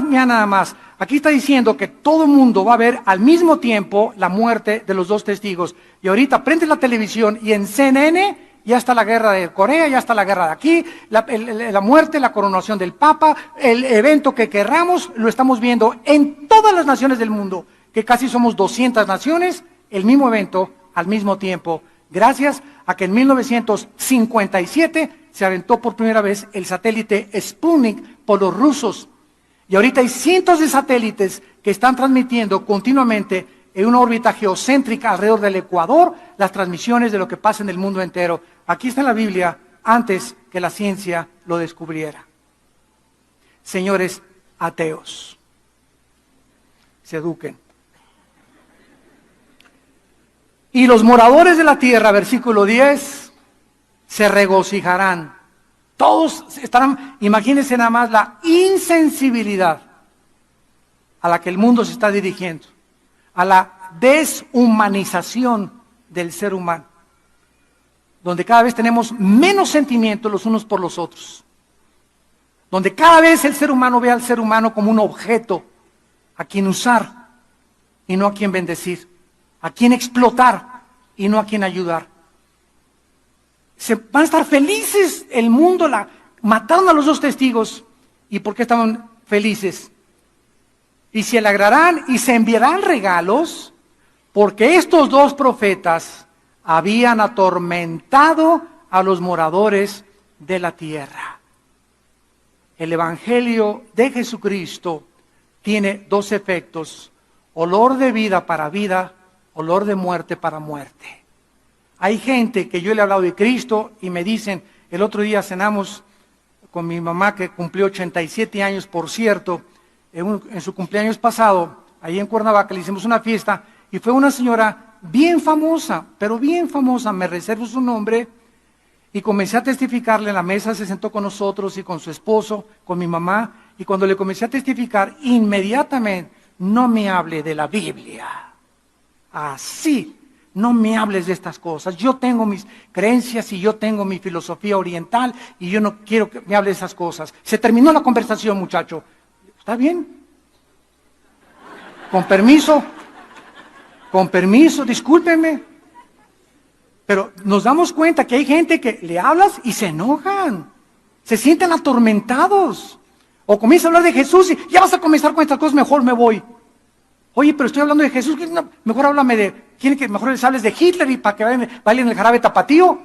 Speaker 1: Mira nada más, aquí está diciendo que todo el mundo va a ver al mismo tiempo la muerte de los 2 testigos. Y ahorita prende la televisión y en CNN ya está la guerra de Corea, ya está la guerra de aquí, la muerte, la coronación del Papa, el evento que querramos, lo estamos viendo en todas las naciones del mundo, que casi somos 200 naciones, el mismo evento al mismo tiempo, gracias a que en 1957 se aventó por primera vez el satélite Sputnik por los rusos. Y ahorita hay cientos de satélites que están transmitiendo continuamente en una órbita geocéntrica alrededor del ecuador las transmisiones de lo que pasa en el mundo entero. Aquí está en la Biblia, antes que la ciencia lo descubriera. Señores ateos, se eduquen. Y los moradores de la tierra, versículo 10, se regocijarán. Todos estarán, imagínense nada más la insensibilidad a la que el mundo se está dirigiendo, a la deshumanización del ser humano, donde cada vez tenemos menos sentimientos los unos por los otros, donde cada vez el ser humano ve al ser humano como un objeto a quien usar y no a quien bendecir, a quien explotar y no a quien ayudar. Se van a estar felices el mundo, mataron a los dos testigos. ¿Y por qué estaban felices? Y se alegrarán y se enviarán regalos, porque estos dos profetas habían atormentado a los moradores de la tierra. El Evangelio de Jesucristo tiene dos efectos: olor de vida para vida, olor de muerte para muerte. Hay gente que yo le he hablado de Cristo y me dicen, el otro día cenamos con mi mamá que cumplió 87 años, por cierto, en su cumpleaños pasado, ahí en Cuernavaca le hicimos una fiesta y fue una señora bien famosa, pero bien famosa, me reservo su nombre, y comencé a testificarle en la mesa, se sentó con nosotros y con su esposo, con mi mamá, y cuando le comencé a testificar, inmediatamente, no me hable de la Biblia, así. No me hables de estas cosas. Yo tengo mis creencias y yo tengo mi filosofía oriental y yo no quiero que me hable de esas cosas. Se terminó la conversación, muchacho. ¿Está bien? Con permiso, discúlpenme. Pero nos damos cuenta que hay gente que le hablas y se enojan. Se sienten atormentados. O comienza a hablar de Jesús y ya vas a comenzar con estas cosas, mejor me voy. Oye, pero estoy hablando de Jesús, no, mejor háblame ¿quieren que mejor les hables de Hitler y para que bailen el jarabe tapatío?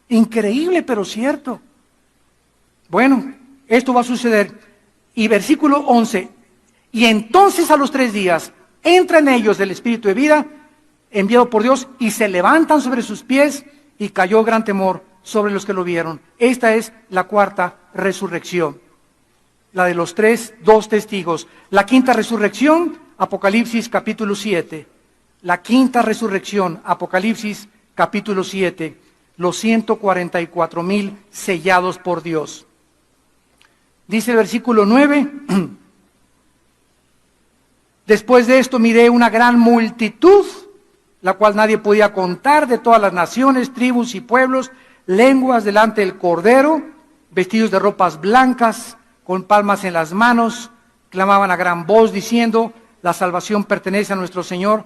Speaker 1: Increíble, pero cierto. Bueno, esto va a suceder. Y versículo 11, y entonces a los 3 días entra en ellos el Espíritu de vida, enviado por Dios, y se levantan sobre sus pies, y cayó gran temor sobre los que lo vieron. Esta es la cuarta resurrección. La de los 2 testigos. La quinta resurrección, Apocalipsis capítulo 7. La quinta resurrección, Apocalipsis capítulo 7. Los 144,000 sellados por Dios. Dice el versículo 9. Después de esto miré una gran multitud, la cual nadie podía contar, de todas las naciones, tribus y pueblos, lenguas, delante del Cordero, vestidos de ropas blancas, con palmas en las manos, clamaban a gran voz diciendo: la salvación pertenece a nuestro Señor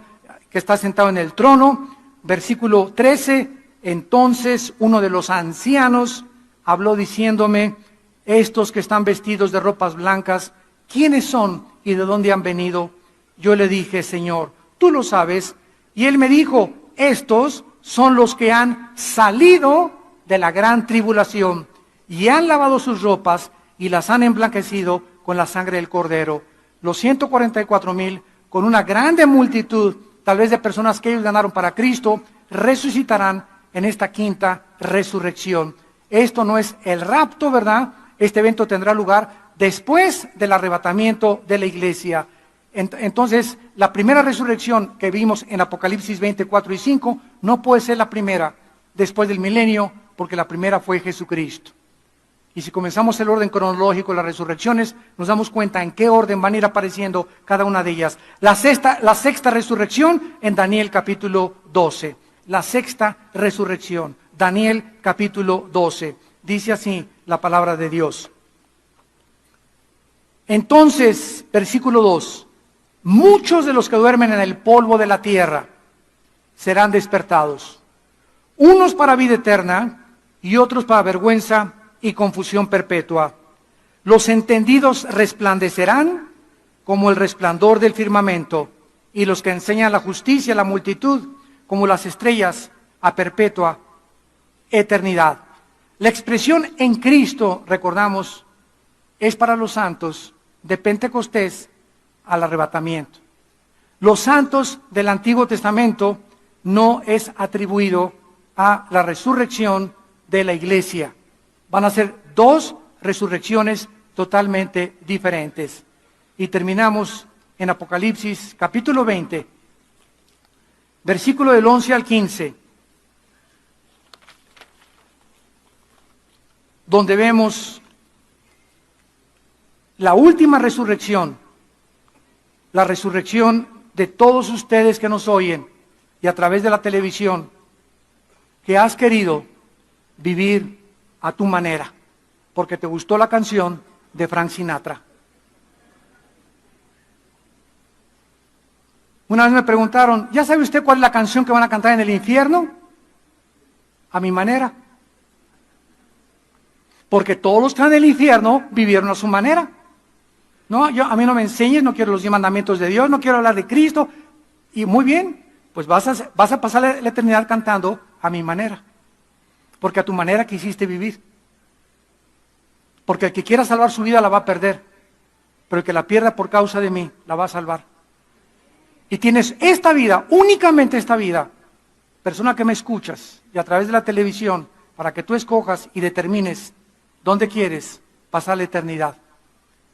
Speaker 1: que está sentado en el trono. Versículo 13, entonces uno de los ancianos habló diciéndome: estos que están vestidos de ropas blancas, ¿quiénes son y de dónde han venido? Yo le dije: Señor, tú lo sabes. Y él me dijo: estos son los que han salido de la gran tribulación y han lavado sus ropas y las han emblanquecido con la sangre del Cordero. Los 144,000, con una grande multitud, tal vez de personas que ellos ganaron para Cristo, resucitarán en esta quinta resurrección. Esto no es el rapto, ¿verdad? Este evento tendrá lugar después del arrebatamiento de la iglesia. Entonces, la primera resurrección que vimos en Apocalipsis 24 y 5 no puede ser la primera después del milenio, porque la primera fue Jesucristo. Y si comenzamos el orden cronológico de las resurrecciones, nos damos cuenta en qué orden van a ir apareciendo cada una de ellas. La sexta resurrección en Daniel capítulo 12. La sexta resurrección, Daniel capítulo 12. Dice así la palabra de Dios. Entonces, versículo 2, muchos de los que duermen en el polvo de la tierra serán despertados, unos para vida eterna y otros para vergüenza y confusión perpetua. Los entendidos resplandecerán como el resplandor del firmamento, y los que enseñan la justicia a la multitud como las estrellas a perpetua eternidad. La expresión en Cristo, recordamos, es para los santos de Pentecostés al arrebatamiento. los santos del Antiguo Testamento no es atribuido a la resurrección de la iglesia. Van a ser dos resurrecciones totalmente diferentes. Y terminamos en Apocalipsis capítulo 20, versículo del 11 al 15, donde vemos la última resurrección, la resurrección de todos ustedes que nos oyen y a través de la televisión, que has querido vivir a tu manera, porque te gustó la canción de Frank Sinatra. Una vez me preguntaron, ¿ya sabe usted cuál es la canción que van a cantar en el infierno? A mi manera. Porque todos los que están en el infierno vivieron a su manera. No, a mí no me enseñes, no quiero los 10 mandamientos de Dios, no quiero hablar de Cristo. Y muy bien, pues vas a pasar la eternidad cantando a mi manera. Porque a tu manera quisiste vivir. Porque el que quiera salvar su vida la va a perder. Pero el que la pierda por causa de mí, la va a salvar. Y tienes esta vida, únicamente esta vida, persona que me escuchas, y a través de la televisión, para que tú escojas y determines dónde quieres pasar la eternidad.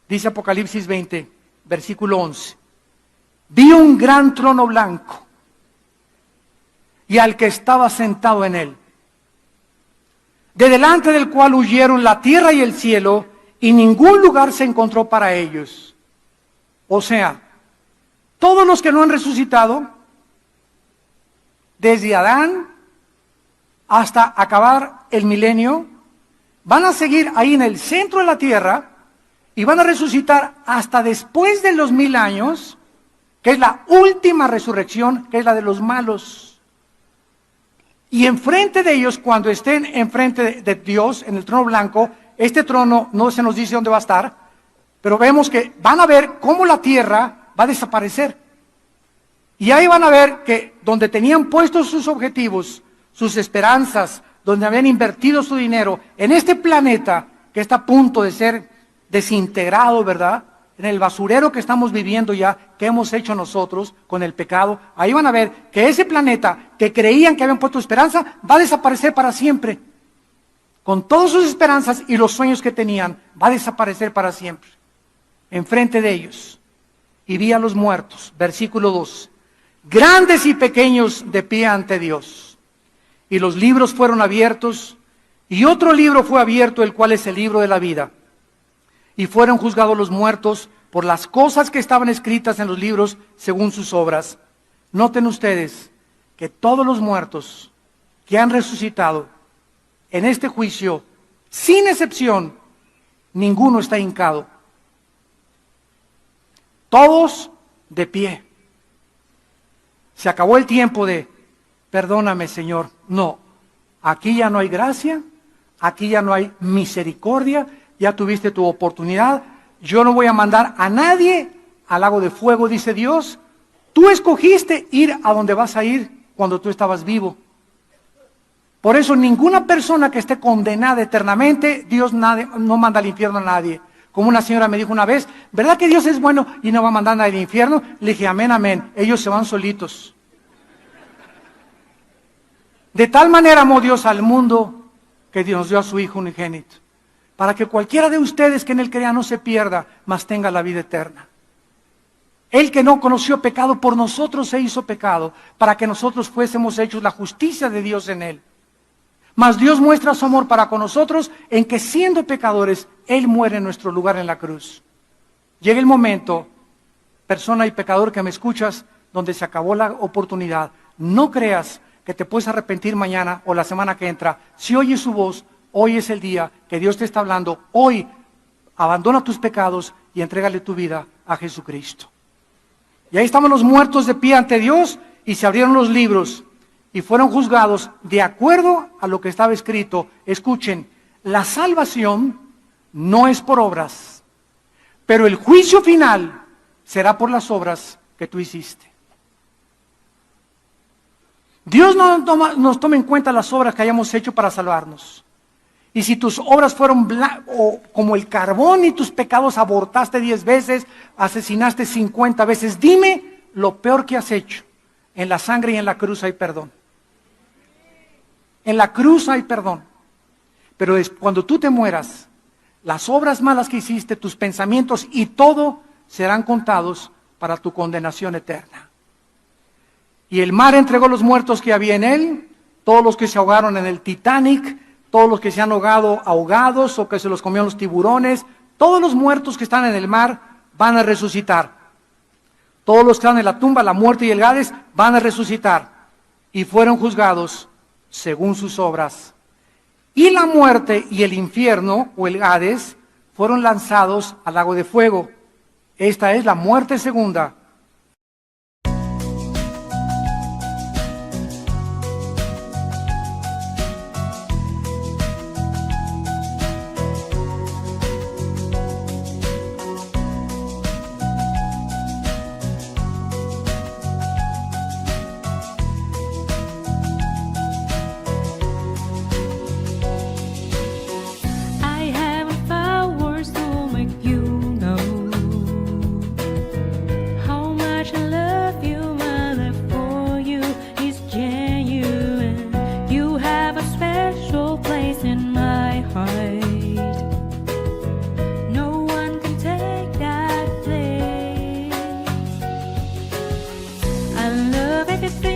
Speaker 1: Dice Apocalipsis 20, versículo 11. Vi un gran trono blanco, y al que estaba sentado en él, de delante del cual huyeron la tierra y el cielo, y ningún lugar se encontró para ellos. O sea, todos los que no han resucitado, desde Adán hasta acabar el milenio, van a seguir ahí en el centro de la tierra y van a resucitar hasta después de los 1000 años, que es la última resurrección, que es la de los malos. Y enfrente de ellos, cuando estén enfrente de Dios, en el trono blanco, este trono no se nos dice dónde va a estar, pero vemos que van a ver cómo la tierra va a desaparecer. Y ahí van a ver que donde tenían puestos sus objetivos, sus esperanzas, donde habían invertido su dinero, en este planeta que está a punto de ser desintegrado, ¿verdad? En el basurero que estamos viviendo ya, que hemos hecho nosotros con el pecado, ahí van a ver que ese planeta que creían que habían puesto esperanza, va a desaparecer para siempre. Con todas sus esperanzas y los sueños que tenían, va a desaparecer para siempre. Enfrente de ellos. Y vi a los muertos, versículo 2, grandes y pequeños de pie ante Dios. Y los libros fueron abiertos, y otro libro fue abierto, el cual es el libro de la vida. Y fueron juzgados los muertos por las cosas que estaban escritas en los libros según sus obras. Noten ustedes que todos los muertos que han resucitado en este juicio, sin excepción, ninguno está hincado. Todos de pie. Se acabó el tiempo de, perdóname Señor. No, aquí ya no hay gracia, aquí ya no hay misericordia, ya tuviste tu oportunidad. Yo no voy a mandar a nadie al lago de fuego, dice Dios. Tú escogiste ir a donde vas a ir cuando tú estabas vivo. Por eso ninguna persona que esté condenada eternamente, Dios no manda al infierno a nadie. Como una señora me dijo una vez, ¿verdad que Dios es bueno y no va a mandar a nadie al infierno? Le dije, amén, amén, ellos se van solitos. De tal manera amó Dios al mundo que Dios nos dio a su Hijo unigénito, para que cualquiera de ustedes que en Él crea no se pierda, mas tenga la vida eterna. Él que no conoció pecado, por nosotros se hizo pecado, para que nosotros fuésemos hechos la justicia de Dios en Él. Mas Dios muestra su amor para con nosotros en que siendo pecadores, Él muere en nuestro lugar en la cruz. Llega el momento, persona y pecador que me escuchas, donde se acabó la oportunidad. No creas que te puedes arrepentir mañana o la semana que entra. Si oyes su voz, hoy es el día que Dios te está hablando. Hoy abandona tus pecados y entrégale tu vida a Jesucristo. Y ahí estamos los muertos de pie ante Dios y se abrieron los libros. Y fueron juzgados de acuerdo a lo que estaba escrito. Escuchen, la salvación no es por obras, pero el juicio final será por las obras que tú hiciste. Dios no nos toma en cuenta las obras que hayamos hecho para salvarnos. Y si tus obras fueron como el carbón y tus pecados abortaste 10 veces, asesinaste 50 veces, dime lo peor que has hecho, en la sangre y en la cruz hay perdón. En la cruz hay perdón. Pero cuando tú te mueras, las obras malas que hiciste, tus pensamientos y todo serán contados para tu condenación eterna. Y el mar entregó los muertos que había en él, todos los que se ahogaron en el Titanic, todos los que se han ahogado ahogados o que se los comieron los tiburones, todos los muertos que están en el mar van a resucitar. Todos los que están en la tumba, la muerte y el Hades, van a resucitar. Y fueron juzgados según sus obras. Y la muerte y el infierno, o el Hades, fueron lanzados al lago de fuego. Esta es la muerte segunda.
Speaker 2: I haven't found words to make you know how much I love you. My love for you is genuine. You have a special place in my heart. No one can take that place. I love everything